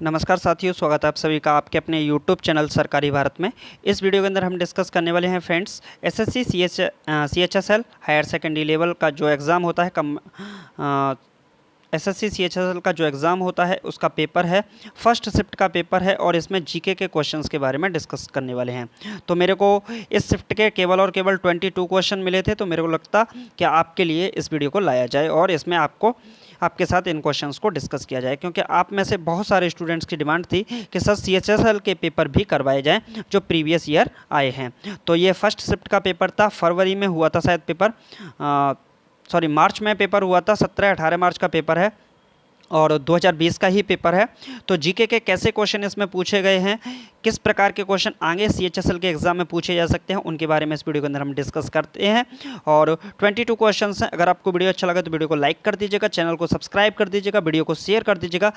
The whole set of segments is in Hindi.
नमस्कार साथियों, स्वागत है आप सभी का आपके अपने YouTube चैनल सरकारी भारत में। इस वीडियो के अंदर हम डिस्कस करने वाले हैं friends SSC CHSL higher secondary level का जो एग्ज़ाम होता है एसएससी CHSL का जो एग्ज़ाम होता है उसका पेपर है, फर्स्ट शिफ्ट का पेपर है और इसमें जीके के क्वेश्चंस के बारे में डिस्कस करने वाले हैं। तो मेरे को इस शिफ्ट के केवल और केवल 22 क्वेश्चन मिले थे, तो मेरे को लगता कि आपके लिए इस वीडियो को लाया जाए और इसमें आपके साथ इन क्वेश्चंस को डिस्कस किया जाए, क्योंकि आप में से बहुत सारे स्टूडेंट्स की डिमांड थी कि सर CHSL के पेपर भी करवाए जाएं जो प्रीवियस ईयर आए हैं। तो ये फर्स्ट शिफ्ट का पेपर था, फरवरी में हुआ था शायद पेपर, मार्च में पेपर हुआ था, 17-18 मार्च का पेपर है और 2020 का ही पेपर है। तो जीके के कैसे क्वेश्चन इसमें पूछे गए हैं, किस प्रकार के क्वेश्चन आगे CHSL के एग्ज़ाम में पूछे जा सकते हैं, उनके बारे में इस वीडियो के अंदर हम डिस्कस करते हैं। और 22 क्वेश्चंस हैं। अगर आपको वीडियो अच्छा लगा तो वीडियो को लाइक कर दीजिएगा, चैनल को सब्सक्राइब कर दीजिएगा, वीडियो को शेयर कर दीजिएगा।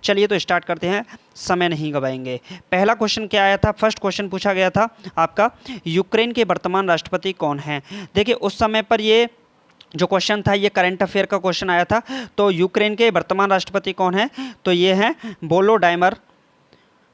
चलिए तो स्टार्ट करते हैं, समय नहीं गवाएंगे। पहला क्वेश्चन क्या आया था, फर्स्ट क्वेश्चन पूछा गया था आपका, यूक्रेन के वर्तमान राष्ट्रपति कौन हैं। देखिए उस समय पर ये जो क्वेश्चन था ये करंट अफेयर का क्वेश्चन आया था। तो यूक्रेन के वर्तमान राष्ट्रपति कौन है, तो ये हैं वोलोडाइमर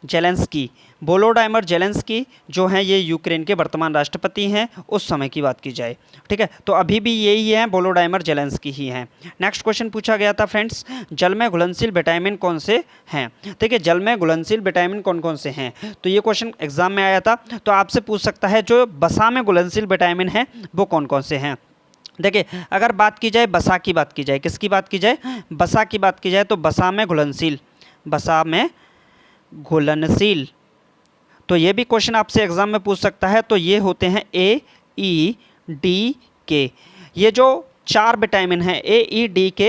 जेलेंस्की। वोलोडाइमर जेलेंस्की जो हैं ये यूक्रेन के वर्तमान राष्ट्रपति हैं, उस समय की बात की जाए, ठीक है। तो अभी भी यही हैं, वोलोडाइमर जेलेंस्की ही हैं। नेक्स्ट क्वेश्चन पूछा गया था फ्रेंड्स, जल में घुलनशील विटामिन कौन से हैं। देखिए जल में घुलनशील विटामिन कौन कौन से हैं, तो ये क्वेश्चन एग्जाम में आया था। तो आपसे पूछ सकता है जो बसा में घुलनशील विटामिन है वो कौन कौन से हैं। देखिए अगर बात की जाए बसा की बात की जाए, किसकी बात की जाए, बसा की बात की जाए, तो बसा में घुलनशील, तो ये भी क्वेश्चन आपसे एग्जाम में पूछ सकता है। तो ये होते हैं AEDK। ये जो 4 विटामिन हैं AEDK,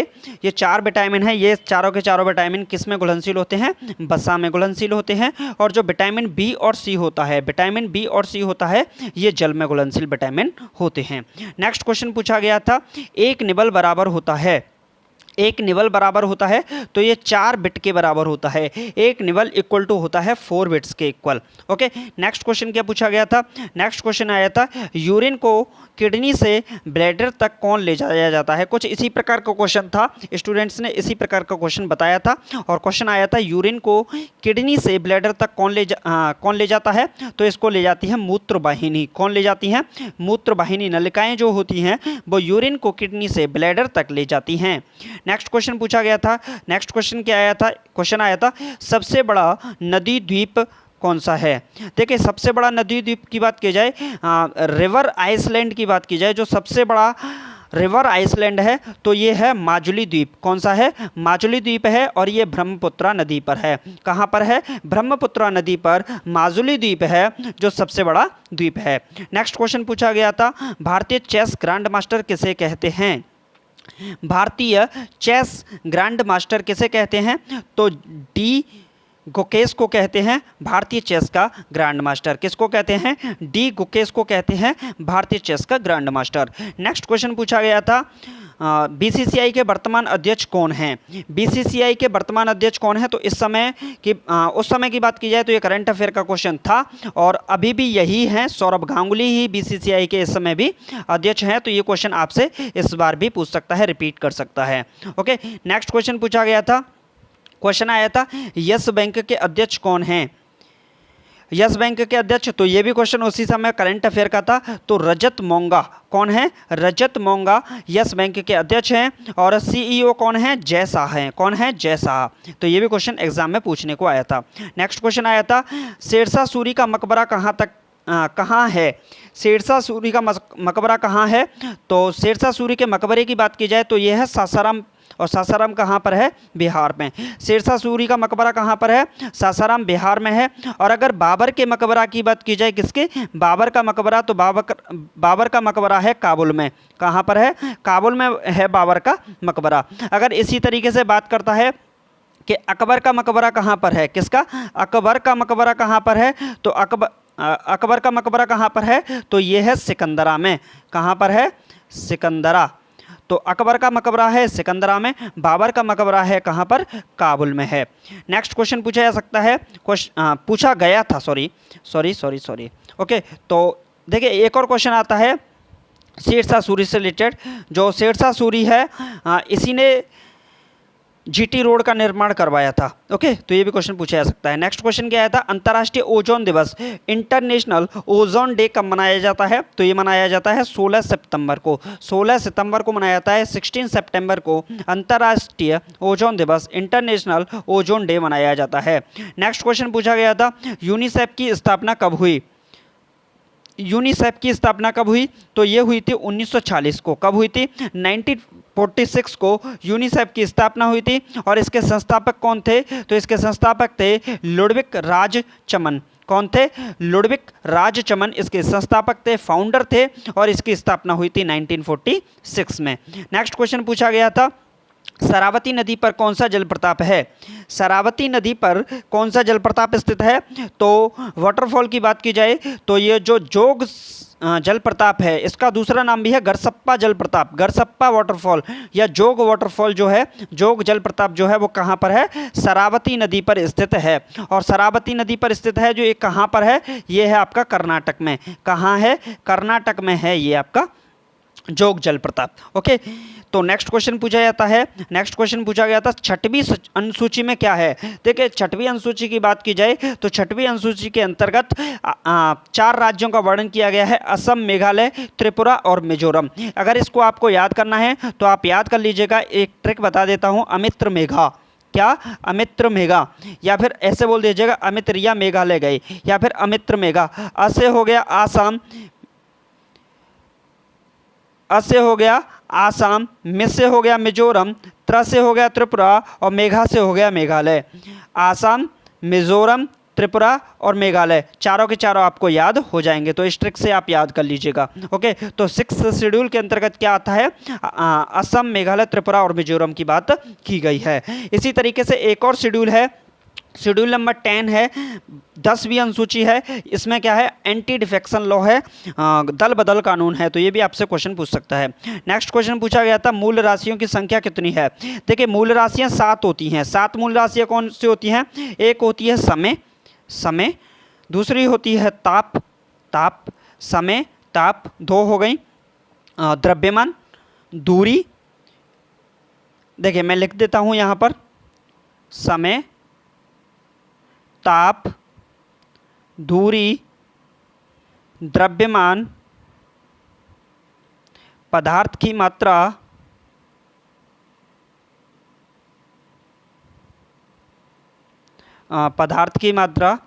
ये 4 विटामिन हैं, ये चारों के चारों विटामिन किस में घुलनशील होते हैं, बसा में घुलनशील होते हैं। और जो विटामिन B और C होता है, विटामिन B और C होता है, ये जल में घुलनशील विटामिन होते हैं। नेक्स्ट क्वेश्चन पूछा गया था, एक निबल बराबर होता है, एक निबल बराबर होता है, तो ये 4 बिट के बराबर होता है। एक निबल इक्वल टू होता है 4 बिट्स के इक्वल। ओके, नेक्स्ट क्वेश्चन क्या पूछा गया था, नेक्स्ट क्वेश्चन आया था, यूरिन को किडनी से ब्लैडर तक कौन ले जाया जाता है। कुछ इसी प्रकार का क्वेश्चन था, स्टूडेंट्स ने इसी प्रकार का क्वेश्चन बताया था और क्वेश्चन आया था, यूरिन को किडनी से ब्लैडर तक कौन ले जाता है, तो इसको ले जाती है मूत्रवाहिनी। कौन ले जाती है, मूत्रवाहिनी। नलिकाएं जो होती हैं वो यूरिन को किडनी से ब्लैडर तक ले जाती हैं। नेक्स्ट क्वेश्चन पूछा गया था, नेक्स्ट क्वेश्चन क्या आया था, क्वेश्चन आया था, सबसे बड़ा नदी द्वीप कौन सा है। देखिए सबसे बड़ा नदी द्वीप की बात की जाए, रिवर आइसलैंड की बात की जाए, जो सबसे बड़ा रिवर आइसलैंड है तो ये है माजुली द्वीप। कौन सा है, माजुली द्वीप है और ये ब्रह्मपुत्रा नदी पर है। कहाँ पर है, ब्रह्मपुत्रा नदी पर माजुली द्वीप है जो सबसे बड़ा द्वीप है। नेक्स्ट क्वेश्चन पूछा गया था, भारतीय चेस ग्रैंड मास्टर किसे कहते हैं। भारतीय चेस ग्रैंड मास्टर किसे कहते हैं, तो डी गुकेश को कहते हैं भारतीय चेस का ग्रैंड मास्टर। किसको कहते हैं, डी गुकेश को कहते हैं भारतीय चेस का ग्रैंड मास्टर। नेक्स्ट क्वेश्चन पूछा गया था, BCCI के वर्तमान अध्यक्ष कौन हैं। BCCI के वर्तमान अध्यक्ष कौन है, तो उस समय की बात की जाए तो ये करंट अफेयर का क्वेश्चन था और अभी भी यही हैं, सौरभ गांगुली ही BCCI के इस समय भी अध्यक्ष हैं। तो ये क्वेश्चन आपसे इस बार भी पूछ सकता है, रिपीट कर सकता है। ओके, नेक्स्ट क्वेश्चन पूछा गया था, क्वेश्चन आया था, यस बैंक के अध्यक्ष कौन हैं। यस बैंक के अध्यक्ष, तो ये भी क्वेश्चन उसी समय करंट अफेयर का था। तो रजत मोंगा कौन है, रजत मोंगा यस बैंक के अध्यक्ष हैं और CEO कौन है, जय शाह हैं। कौन है, जय शाह। तो ये भी क्वेश्चन एग्जाम में पूछने को आया था। नेक्स्ट क्वेश्चन आया था, शेरशाह सूरी का मकबरा कहाँ है। शेरशाह सूरी का मकबरा कहाँ है, तो शेरशाह सूरी के मकबरे की बात की जाए तो ये है सासाराम, और सासाराम कहाँ पर है, बिहार में। शेरशाह सूरी का मकबरा कहाँ पर है, सासाराम बिहार में है। और अगर बाबर के मकबरा की बात की जाए, किसके, बाबर का मकबरा, तो बाबर का मकबरा है काबुल में। कहाँ पर है, काबुल में है बाबर का मकबरा। अगर इसी तरीके से बात करता है कि अकबर का मकबरा कहाँ पर है, किसका, अकबर का मकबरा कहाँ पर है, तो अकबर का मकबरा कहाँ पर है, तो ये है सिकंदरा में। कहाँ पर है, सिकंदरा। तो अकबर का मकबरा है सिकंदरा में, बाबर का मकबरा है कहाँ पर, काबुल में है। नेक्स्ट क्वेश्चन पूछा जा सकता है, पूछा गया था, सॉरी। ओके, तो देखिए एक और क्वेश्चन आता है शेरशाह सूरी से रिलेटेड। जो शेरशाह सूरी है इसी ने जीटी रोड का निर्माण करवाया था। ओके, तो ये भी क्वेश्चन पूछा जा सकता है। नेक्स्ट क्वेश्चन क्या आया था, अंतर्राष्ट्रीय ओजोन दिवस, इंटरनेशनल ओजोन डे कब मनाया जाता है? तो ये मनाया जाता है 16 सितंबर को। 16 सितंबर को मनाया जाता है। 16 सितंबर को अंतर्राष्ट्रीय ओजोन दिवस, इंटरनेशनल ओजोन डे मनाया जाता है। नेक्स्ट क्वेश्चन पूछा गया था, यूनिसेफ की स्थापना कब हुई? यूनिसेफ की स्थापना कब हुई? तो ये हुई थी 1940 को। कब हुई थी? 1946 को यूनिसेफ की स्थापना हुई थी। और इसके संस्थापक कौन थे? तो इसके संस्थापक थे लुडविक राजचमन। कौन थे? लुडविक राजचमन इसके संस्थापक थे, फाउंडर थे, और इसकी स्थापना हुई थी 1946 में। नेक्स्ट क्वेश्चन पूछा गया था, शरावती नदी पर कौन सा जलप्रपात है? शरावती नदी पर कौन सा जलप्रपात स्थित है? तो वाटरफॉल की बात की जाए तो ये जो जोग जलप्रपात है, इसका दूसरा नाम भी है गरसप्पा जलप्रपात। गरसप्पा वाटरफॉल या जोग वाटरफॉल जो है, जोग जलप्रपात जो है वो कहाँ पर है? शरावती नदी पर स्थित है। और शरावती नदी पर स्थित है जो ये कहाँ पर है? ये है आपका कर्नाटक में। कहाँ है? कर्नाटक में है ये आपका जोग जलप्रपात। ओके, तो नेक्स्ट क्वेश्चन पूछा जाता है। नेक्स्ट क्वेश्चन पूछा गया था, छठवीं अनुसूची में क्या है? देखिए, छठवीं अनुसूची की बात की जाए तो छठवीं अनुसूची के अंतर्गत 4 राज्यों का वर्णन किया गया है, असम, मेघालय, त्रिपुरा और मिजोरम। अगर इसको आपको याद करना है तो आप याद कर लीजिएगा। एक ट्रिक बता देता हूँ, अमित्र मेघा। क्या? अमित्र मेघा, या फिर ऐसे बोल दीजिएगा अमित रिया मेघालय गए, या फिर अमित्र मेघा। अ से हो गया आसाम, अ से हो गया आसाम, मिस से हो गया मिजोरम, त्र से हो गया त्रिपुरा और मेघा से हो गया मेघालय। आसाम, मिजोरम, त्रिपुरा और मेघालय, चारों के चारों आपको याद हो जाएंगे। तो इस ट्रिक से आप याद कर लीजिएगा। ओके, तो 6 शेड्यूल के अंतर्गत क्या आता है? असम, मेघालय, त्रिपुरा और मिजोरम की बात की गई है। इसी तरीके से एक और शेड्यूल है, शेड्यूल नंबर 10 है, 10वीं अनुसूची है। इसमें क्या है? एंटी डिफेक्शन लॉ है, दल बदल कानून है। तो ये भी आपसे क्वेश्चन पूछ सकता है। नेक्स्ट क्वेश्चन पूछा गया था, मूल राशियों की संख्या कितनी है? देखिए, मूल राशियां 7 होती हैं। 7 मूल राशियां कौन सी होती हैं? एक होती है समय, समय। दूसरी होती है ताप, ताप, समय, ताप, 2 हो गई। द्रव्यमान, दूरी। देखिए, मैं लिख देता हूं यहां पर, समय, ताप, दूरी, द्रव्यमान, पदार्थ की मात्रा, पदार्थ की मात्रा,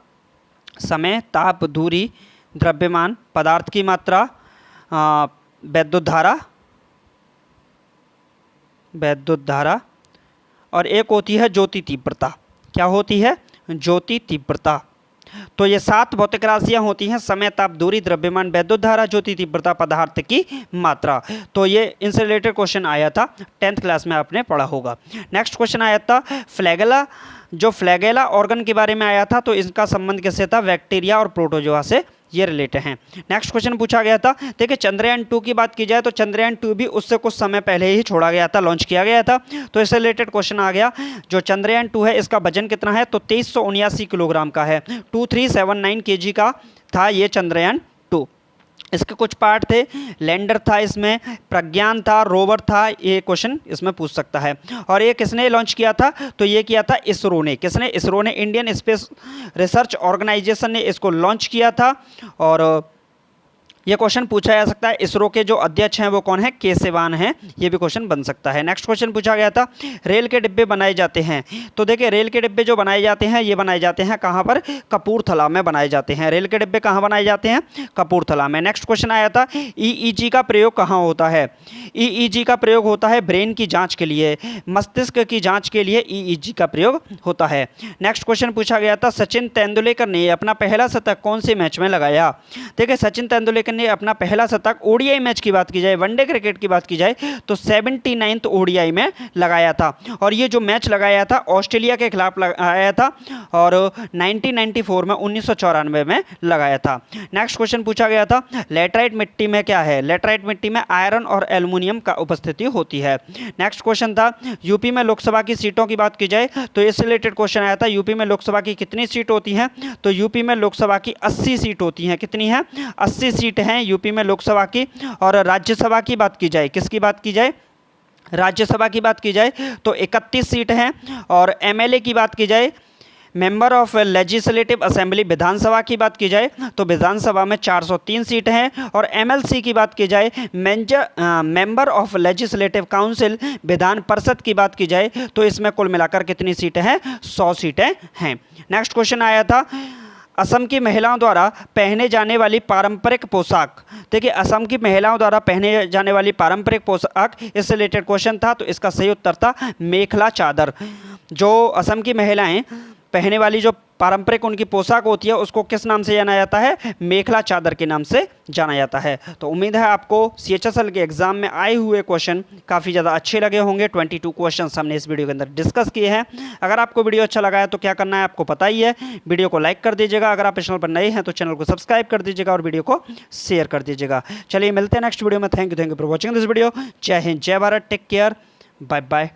समय, ताप, दूरी, द्रव्यमान, पदार्थ की मात्रा, वैद्युत धारा, वैद्युत धारा, और एक होती है ज्योति तीव्रता। क्या होती है? ज्योति तीव्रता। तो ये 7 भौतिक राशियां होती हैं, समय, ताप, दूरी, द्रव्यमान, वैद्युत धारा, ज्योति तीव्रता, पदार्थ की मात्रा। तो ये इनसे रिलेटेड क्वेश्चन आया था, 10th क्लास में आपने पढ़ा होगा। नेक्स्ट क्वेश्चन आया था, फ्लैगेला, जो फ्लैगेला ऑर्गन के बारे में आया था, तो इसका संबंध किससे था? बैक्टीरिया और प्रोटोजोआ से ये रिलेटेड हैं। नेक्स्ट क्वेश्चन पूछा गया था, देखिए चंद्रयान 2 की बात की जाए तो चंद्रयान 2 भी उससे कुछ समय पहले ही छोड़ा गया था, लॉन्च किया गया था। तो इससे रिलेटेड क्वेश्चन आ गया, जो चंद्रयान 2 है इसका वजन कितना है? तो 2379 किलोग्राम का है। 2379 kg का था ये चंद्रयान 2। इसके कुछ पार्ट थे, लैंडर था, इसमें प्रज्ञान था, रोवर था। ये क्वेश्चन इसमें पूछ सकता है। और ये किसने लॉन्च किया था? तो ये किया था इसरो ने। किसने? इसरो ने, इंडियन स्पेस रिसर्च ऑर्गेनाइजेशन ने इसको लॉन्च किया था। और ये क्वेश्चन पूछा जा सकता है, इसरो के जो अध्यक्ष हैं वो कौन है? के सिवान हैं। ये भी क्वेश्चन बन सकता है। नेक्स्ट क्वेश्चन पूछा गया था, रेल के डिब्बे बनाए जाते हैं। तो देखिए, रेल के डिब्बे जो बनाए जाते हैं, ये बनाए जाते हैं कहाँ पर? कपूरथला में बनाए जाते हैं। रेल के डिब्बे कहाँ बनाए जाते हैं? कपूरथला में। नेक्स्ट क्वेश्चन आया था, ईईजी का प्रयोग कहाँ होता है? ईईजी का प्रयोग होता है ब्रेन की जाँच के लिए, मस्तिष्क की जाँच के लिए ईईजी का प्रयोग होता है। नेक्स्ट क्वेश्चन पूछा गया था, सचिन तेंदुलकर ने अपना पहला शतक कौन से मैच में लगाया? देखिए, सचिन तेंदुलकर ने अपना पहला शतक, ओडीआई मैच की बात की जाए, वनडे क्रिकेट की बात की जाए, तो 79th ओडीआई में लगाया था। और ये जो मैच लगाया था ऑस्ट्रेलिया के खिलाफ लगाया था, और 1994 में 1994 में लगाया था। नेक्स्ट क्वेश्चन पूछा गया था, लेटराइट मिट्टी में क्या है? लेटराइट मिट्टी में आयरन और एल्युमिनियम का उपस्थिति होती है। नेक्स्ट क्वेश्चन था, यूपी में लोकसभा की सीटों की बात की जाए तो इससे रिलेटेड क्वेश्चन आया था, यूपी में लोकसभा की कितनी सीट होती हैं? तो यूपी में लोकसभा की 80 सीट होती हैं। कितनी है? 80 सीट हैं यूपी में लोकसभा की। और राज्यसभा की बात की जाए, किसकी बात की जाए? राज्यसभा की बात की जाए तो 31 सीट हैं, और एमएलए की बात की जाए, मेंबर ऑफ लेजिस्लेटिव असेंबली, विधानसभा की बात की जाए तो विधानसभा में 403 सीट हैं, और एमएलसी की बात की जाए, member of legislative council, Vidhan Parishad की बात की जाए तो इसमें कुल मिलाकर कितनी सीटें हैं? 100 सीटें हैं। नेक्स्ट क्वेश्चन आया था, असम की महिलाओं द्वारा पहने जाने वाली पारंपरिक पोशाक। देखिए, असम की महिलाओं द्वारा पहने जाने वाली पारंपरिक पोशाक, इससे रिलेटेड क्वेश्चन था, तो इसका सही उत्तर था मेखला चादर। जो असम की महिलाएं पहने वाली जो पारंपरिक उनकी पोशाक होती है उसको किस नाम से जाना जाता है? मेखला चादर के नाम से जाना जाता है। तो उम्मीद है आपको CHSL के एग्जाम में आए हुए क्वेश्चन काफ़ी ज़्यादा अच्छे लगे होंगे। 22 क्वेश्चन हमने इस वीडियो के अंदर डिस्कस किए हैं। अगर आपको वीडियो अच्छा लगा है तो क्या करना है आपको पता ही है, वीडियो को लाइक कर दीजिएगा, अगर आप चैनल पर नए हैं तो चैनल को सब्सक्राइब कर दीजिएगा और वीडियो को शेयर कर दीजिएगा। चलिए मिलते हैं नेक्स्ट वीडियो में। Thank you for watching this video. जय हिंद, जय Bharat, take care, bye bye.